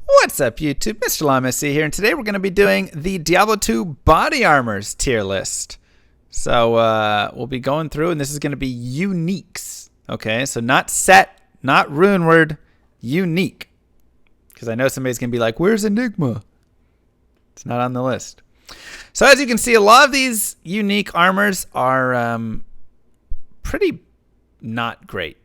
What's up, YouTube? Mr. LawMSC here, and today we're going to be doing the Diablo 2 body armors tier list. So we'll be going through, and this is going to be uniques. Okay, so not set, not rune word, unique. Because I know somebody's going to be like, where's Enigma? It's not on the list. So as you can see, a lot of these unique armors are pretty not great.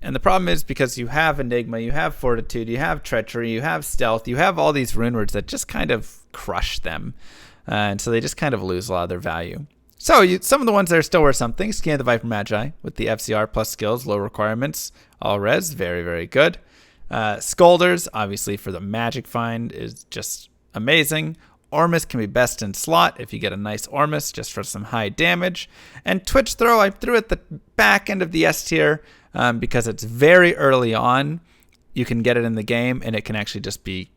And the problem is because you have Enigma, you have Fortitude, you have Treachery, you have Stealth, you have all these rune words that just kind of crush them. And so they just kind of lose a lot of their value. So some of the ones that are still worth something, Scan of the Viper Magi with the FCR plus skills, low requirements, all res, very, very good. Scolders, obviously for the magic find, is just amazing. Ormus can be best in slot if you get a nice Ormus just for some high damage. And Twitch Throw, I threw at the back end of the S tier because it's very early on. You can get it in the game, and it can actually just be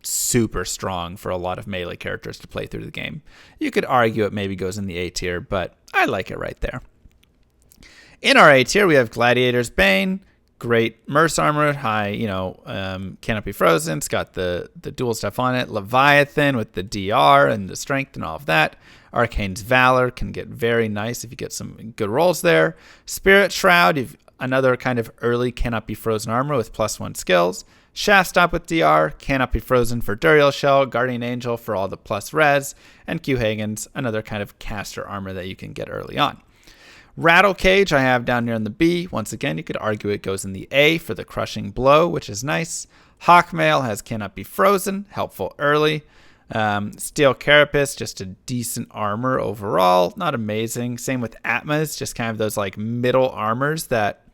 super strong for a lot of melee characters to play through the game. You could argue it maybe goes in the A tier, but I like it right there. In our A tier, we have Gladiator's Bane. Great Merce armor, high, cannot be frozen. It's got the dual stuff on it. Leviathan with the DR and the strength and all of that. Arcane's Valor can get very nice if you get some good rolls there. Spirit Shroud, you've another kind of early cannot be frozen armor with +1 skills. Shaft Stop with DR, cannot be frozen for Duriel Shell. Guardian Angel for all the plus res. And Q Hagen's another kind of caster armor that you can get early on. Rattle Cage I have down here in the B. Once again, you could argue it goes in the A for the crushing blow, which is nice. Hawkmail has cannot be frozen, helpful early. Steel Carapace, just a decent armor overall, not amazing. Same with Atmas, just kind of those like middle armors that,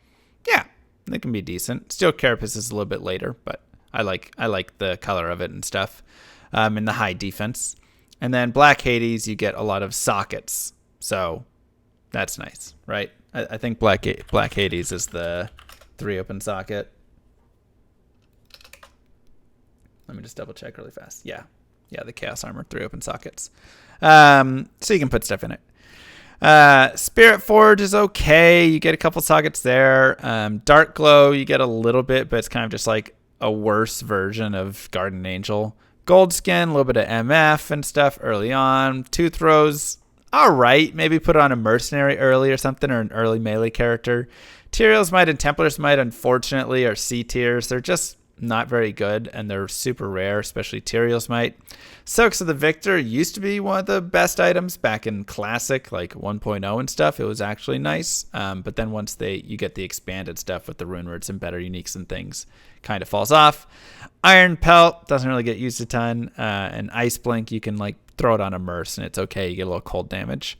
yeah, they can be decent. Steel Carapace is a little bit later, but I like the color of it and stuff. And the high defense. And then Black Hades, you get a lot of sockets, so that's nice, right? I think Black Hades is the 3 open socket. Let me just double check really fast. Yeah, the Chaos Armor, 3 open sockets. So you can put stuff in it. Spirit Forge is okay. You get a couple sockets there. Dark Glow, you get a little bit, but it's kind of just like a worse version of Guardian Angel. Gold Skin, a little bit of MF and stuff early on. Tooth Rose, all right, maybe put on a mercenary early or something, or an early melee character. Tyrael's Might and Templar's Might, unfortunately, are C tiers. They're just not very good, and they're super rare, especially Tyrael's Might. Soaks of the Victor used to be one of the best items back in Classic, like 1.0 and stuff. It was actually nice, but then once you get the expanded stuff with the rune words and better uniques and things, kind of falls off. Iron Pelt doesn't really get used a ton, and Ice Blink, you can like throw it on a Merce and it's okay. You get a little cold damage.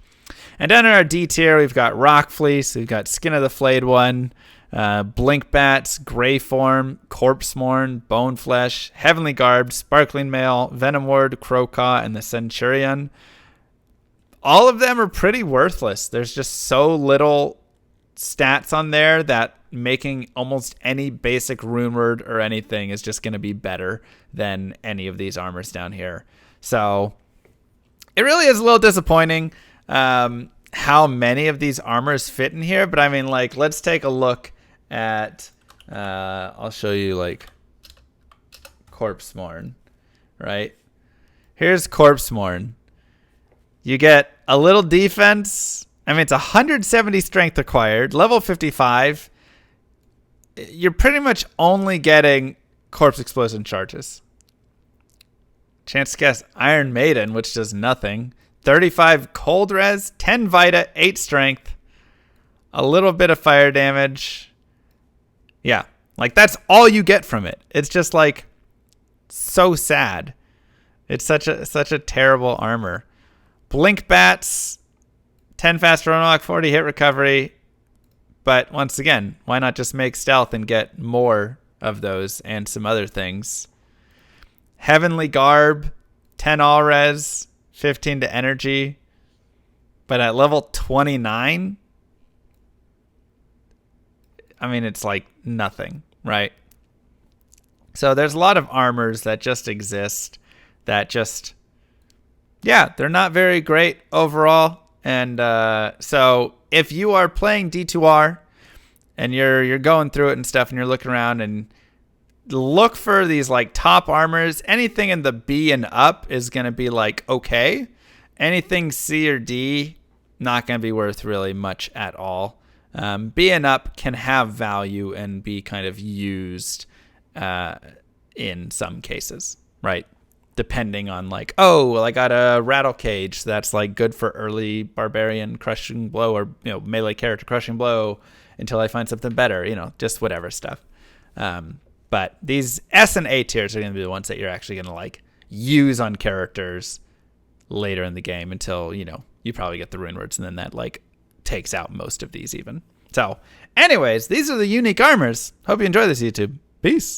And down in our D tier, we've got Rock Fleece, we've got Skin of the Flayed One, Blink Bats, Grey Form, Corpse Morn, Bone Flesh, Heavenly Garb, Sparkling Mail, Venom Ward, Crowcaw, and the Centurion. All of them are pretty worthless. There's just so little stats on there that making almost any basic rune word or anything is just going to be better than any of these armors down here. So it really is a little disappointing how many of these armors fit in here. But I mean, like, let's take a look at, I'll show you like Corpse Morn, right? Here's Corpse Morn. You get a little defense. I mean, it's 170 strength required, level 55. You're pretty much only getting Corpse Explosion charges. Chance to guess Iron Maiden, which does nothing. 35 cold res, 10 vita, 8 strength, a little bit of fire damage. Yeah, like that's all you get from it. It's just like so sad. It's such a terrible armor. Blink Bats, 10 fast run lock, 40 hit recovery. But once again, why not just make stealth and get more of those and some other things? Heavenly Garb, 10 all res, 15 to energy. But at level 29, I mean, it's like nothing, right? So there's a lot of armors that just exist that just, yeah, they're not very great overall. And so if you are playing D2R and you're going through it and stuff and you're looking around and look for these like top armors. Anything in the B and up is going to be like okay. Anything C or D, not going to be worth really much at all. B and up can have value and be kind of used in some cases, right? Depending on like, oh, well, I got a rattle cage, so that's like good for early barbarian crushing blow, or melee character crushing blow until I find something better, just whatever stuff. But these S and A tiers are going to be the ones that you're actually going to like use on characters later in the game until you probably get the rune words, and then that like takes out most of these even. So anyways, these are the unique armors. Hope you enjoy this, YouTube. Peace.